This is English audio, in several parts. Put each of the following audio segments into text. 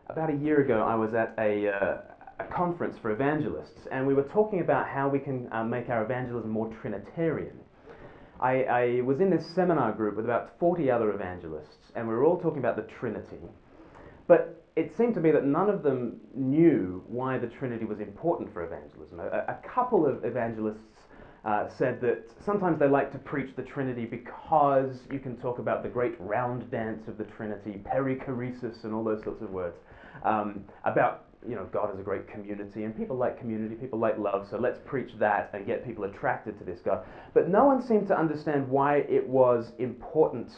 About a year ago, I was at a conference for evangelists, and we were talking about how we can make our evangelism more Trinitarian. I was in this seminar group with about 40 other evangelists, and we were all talking about the Trinity. But it seemed to me that none of them knew why the Trinity was important for evangelism. A couple of evangelists said that sometimes they like to preach the Trinity because you can talk about the great round dance of the Trinity, perichoresis, and all those sorts of words, about God as a great community, and people like community, people like love, so let's preach that and get people attracted to this God. But no one seemed to understand why it was important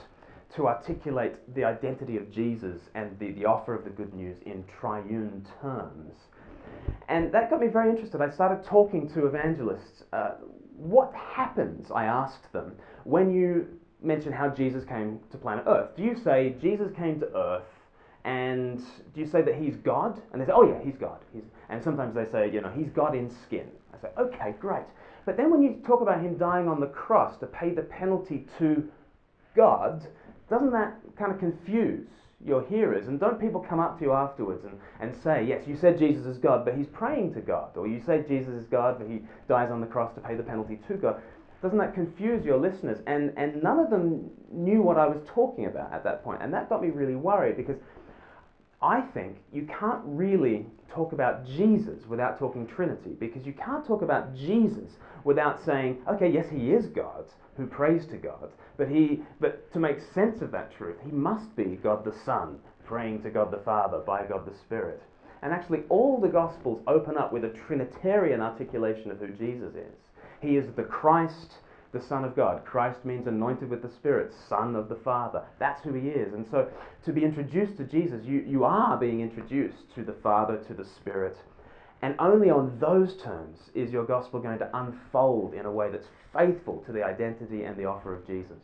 to articulate the identity of Jesus and the offer of the good news in triune terms. And that got me very interested. I started talking to evangelists. What happens, I asked them, when you mention how Jesus came to planet Earth? Do you say Jesus came to Earth, and do you say that he's God? And they say, oh yeah, he's God. And sometimes they say, he's God in skin. I say, okay, great. But then when you talk about him dying on the cross to pay the penalty to God, doesn't that kind of confuse your hearers? And don't people come up to you afterwards and say, yes, you said Jesus is God, but he's praying to God. Or you say Jesus is God, but he dies on the cross to pay the penalty to God. Doesn't that confuse your listeners? And none of them knew what I was talking about at that point. And that got me really worried, because I think you can't really talk about Jesus without talking Trinity, because you can't talk about Jesus without saying, okay, yes, he is God who prays to God, but to make sense of that truth, he must be God the Son praying to God the Father by God the Spirit. And actually all the Gospels open up with a Trinitarian articulation of who Jesus is. He is the Christ, the Son of God. Christ means anointed with the Spirit, Son of the Father. That's who he is. And so to be introduced to Jesus, you are being introduced to the Father, to the Spirit. And only on those terms is your gospel going to unfold in a way that's faithful to the identity and the offer of Jesus.